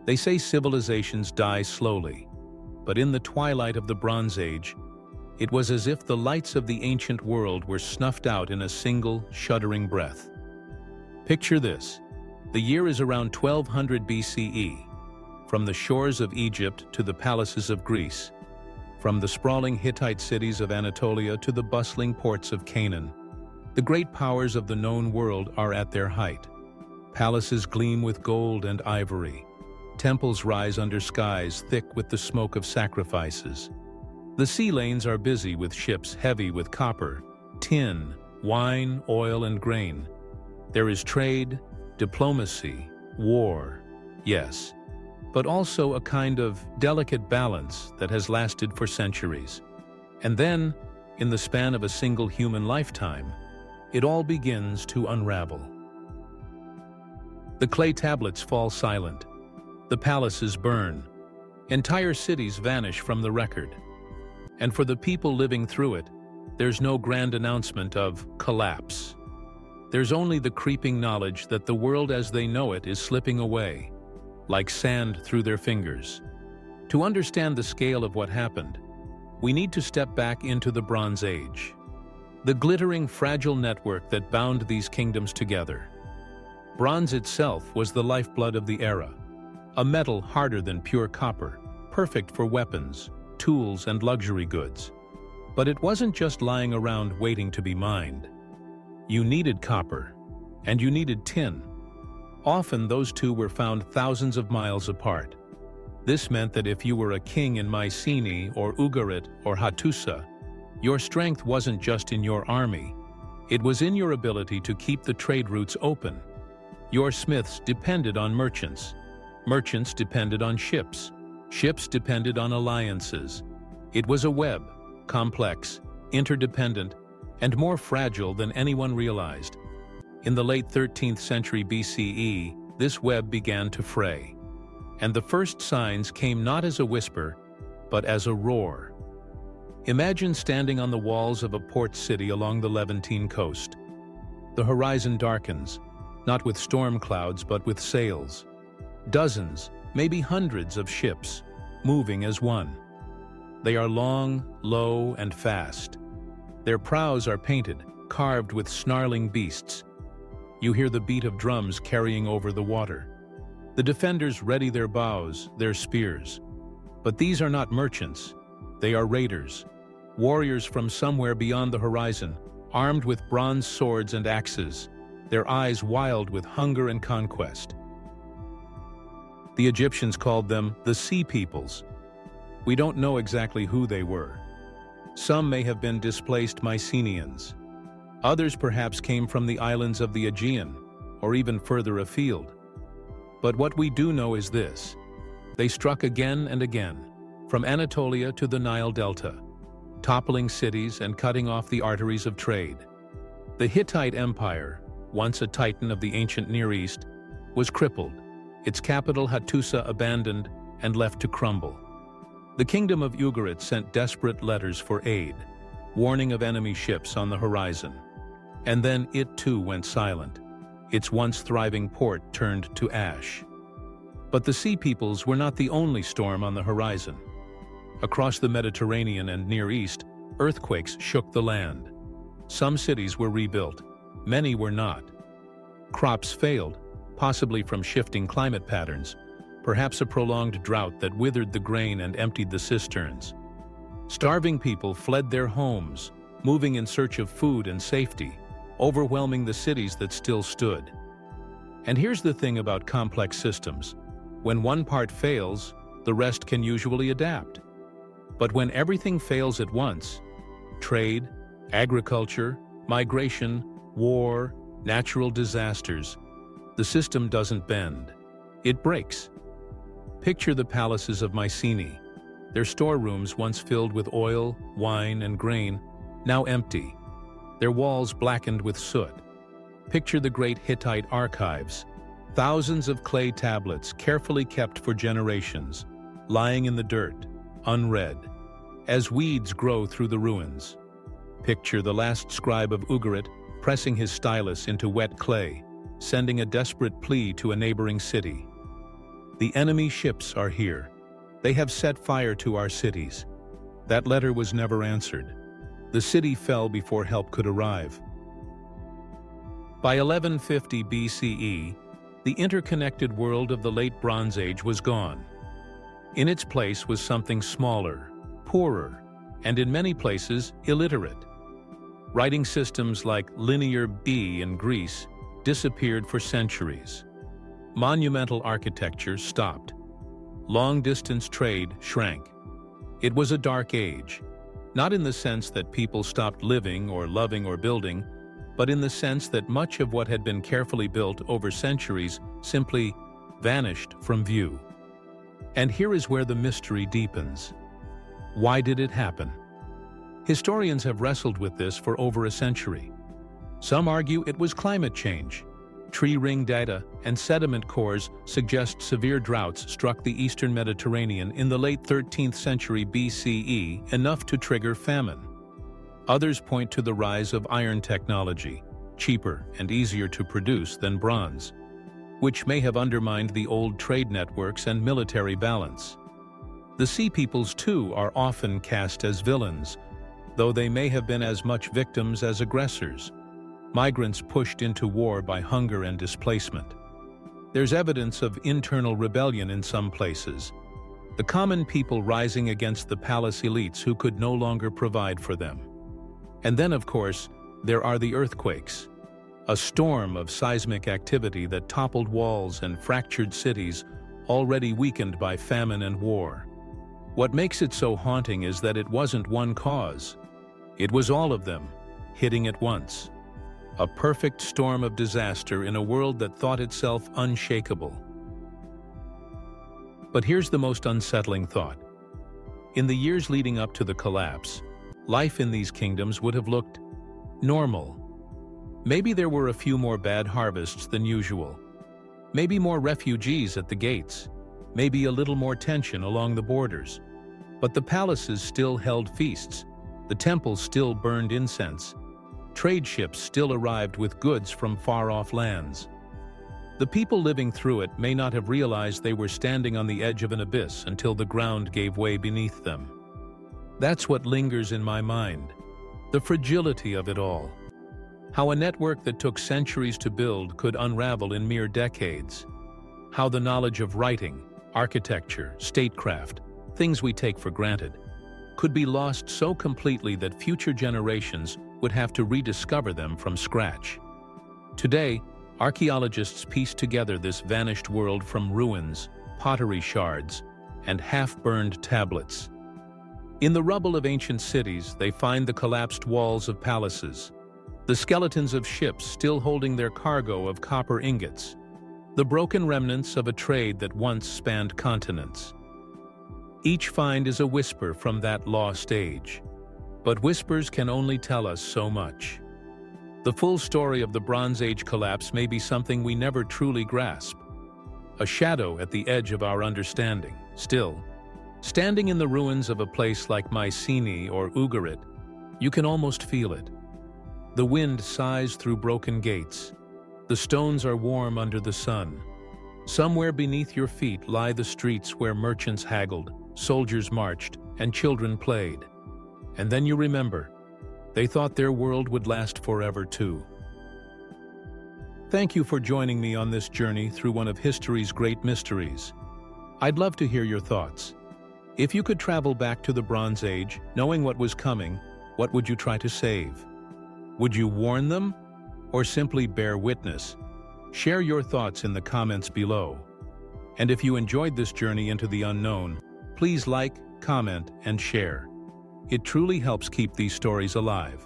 They say civilizations die slowly, but in the twilight of the Bronze Age, it was as if the lights of the ancient world were snuffed out in a single, shuddering breath. Picture this. The year is around 1200 BCE. From the shores of Egypt to the palaces of Greece, from the sprawling Hittite cities of Anatolia to the bustling ports of Canaan, the great powers of the known world are at their height. Palaces gleam with gold and ivory. Temples rise under skies thick with the smoke of sacrifices. The sea lanes are busy with ships heavy with copper, tin, wine, oil, and grain. There is trade, diplomacy, war, yes, but also a kind of delicate balance that has lasted for centuries. And then, in the span of a single human lifetime, it all begins to unravel. The clay tablets fall silent. The palaces burn. Entire cities vanish from the record. And for the people living through it, there's no grand announcement of collapse. There's only the creeping knowledge that the world as they know it is slipping away, like sand through their fingers. To understand the scale of what happened, we need to step back into the Bronze Age, the glittering, fragile network that bound these kingdoms together. Bronze itself was the lifeblood of the era, a metal harder than pure copper, perfect for weapons, tools, and luxury goods. But it wasn't just lying around waiting to be mined. You needed copper, and you needed tin. Often those two were found thousands of miles apart. This meant that if you were a king in Mycenae or Ugarit or Hattusa, your strength wasn't just in your army. It was in your ability to keep the trade routes open. Your smiths depended on merchants. Merchants depended on ships. Ships depended on alliances. It was a web, complex, interdependent, and more fragile than anyone realized. In the late 13th century BCE, this web began to fray. And the first signs came not as a whisper, but as a roar. Imagine standing on the walls of a port city along the Levantine coast. The horizon darkens, not with storm clouds but with sails. Dozens, maybe hundreds of ships, moving as one. They are long, low, and fast. Their prows are painted, carved with snarling beasts. You hear the beat of drums carrying over the water. The defenders ready their bows, their spears. But these are not merchants. They are raiders, warriors from somewhere beyond the horizon, armed with bronze swords and axes, their eyes wild with hunger and conquest. The Egyptians called them the Sea Peoples. We don't know exactly who they were. Some may have been displaced Mycenaeans. Others perhaps came from the islands of the Aegean, or even further afield. But what we do know is this: they struck again and again, from Anatolia to the Nile Delta, toppling cities and cutting off the arteries of trade. The Hittite Empire, once a titan of the ancient Near East, was crippled, its capital Hattusa abandoned and left to crumble. The kingdom of Ugarit sent desperate letters for aid, warning of enemy ships on the horizon. And then it too went silent. Its once thriving port turned to ash. But the Sea Peoples were not the only storm on the horizon. Across the Mediterranean and Near East, earthquakes shook the land. Some cities were rebuilt, many were not. Crops failed, possibly from shifting climate patterns, perhaps a prolonged drought that withered the grain and emptied the cisterns. Starving people fled their homes, moving in search of food and safety, overwhelming the cities that still stood. And here's the thing about complex systems: when one part fails, the rest can usually adapt. But when everything fails at once, trade, agriculture, migration, war, natural disasters, the system doesn't bend. It breaks. Picture the palaces of Mycenae, their storerooms once filled with oil, wine, and grain, now empty, their walls blackened with soot. Picture the great Hittite archives, thousands of clay tablets carefully kept for generations, lying in the dirt, unread, as weeds grow through the ruins. Picture the last scribe of Ugarit pressing his stylus into wet clay, sending a desperate plea to a neighboring city. "The enemy ships are here. They have set fire to our cities." That letter was never answered. The city fell before help could arrive. By 1150 BCE, the interconnected world of the Late Bronze Age was gone. In its place was something smaller, poorer, and in many places illiterate. Writing systems like Linear B in Greece disappeared for centuries. Monumental architecture stopped. Long-distance trade shrank. It was a dark age, not in the sense that people stopped living or loving or building, but in the sense that much of what had been carefully built over centuries simply vanished from view. And here is where the mystery deepens. Why did it happen? Historians have wrestled with this for over a century. Some argue it was climate change. Tree ring data and sediment cores suggest severe droughts struck the eastern Mediterranean in the late 13th century BCE, enough to trigger famine. Others point to the rise of iron technology, cheaper and easier to produce than bronze, which may have undermined the old trade networks and military balance. The Sea Peoples, too, are often cast as villains, though they may have been as much victims as aggressors. Migrants pushed into war by hunger and displacement. There's evidence of internal rebellion in some places, the common people rising against the palace elites who could no longer provide for them. And then, of course, there are the earthquakes, a storm of seismic activity that toppled walls and fractured cities already weakened by famine and war. What makes it so haunting is that it wasn't one cause. It was all of them, hitting at once. A perfect storm of disaster in a world that thought itself unshakable. But here's the most unsettling thought. In the years leading up to the collapse, life in these kingdoms would have looked normal. Maybe there were a few more bad harvests than usual. Maybe more refugees at the gates. Maybe a little more tension along the borders. But the palaces still held feasts. The temples still burned incense. Trade ships still arrived with goods from far-off lands. The people living through it may not have realized they were standing on the edge of an abyss until the ground gave way beneath them. That's what lingers in my mind, the fragility of it all. How a network that took centuries to build could unravel in mere decades. How the knowledge of writing, architecture, statecraft, things we take for granted, could be lost so completely that future generations would have to rediscover them from scratch. Today, archaeologists piece together this vanished world from ruins, pottery shards, and half-burned tablets. In the rubble of ancient cities, they find the collapsed walls of palaces, the skeletons of ships still holding their cargo of copper ingots, the broken remnants of a trade that once spanned continents. Each find is a whisper from that lost age. But whispers can only tell us so much. The full story of the Bronze Age collapse may be something we never truly grasp, a shadow at the edge of our understanding. Still, standing in the ruins of a place like Mycenae or Ugarit, you can almost feel it. The wind sighs through broken gates. The stones are warm under the sun. Somewhere beneath your feet lie the streets where merchants haggled, soldiers marched, and children played. And then you remember, they thought their world would last forever too. Thank you for joining me on this journey through one of history's great mysteries. I'd love to hear your thoughts. If you could travel back to the Bronze Age, knowing what was coming, what would you try to save? Would you warn them? Or simply bear witness? Share your thoughts in the comments below. And if you enjoyed this journey into the unknown, please like, comment, and share. It truly helps keep these stories alive.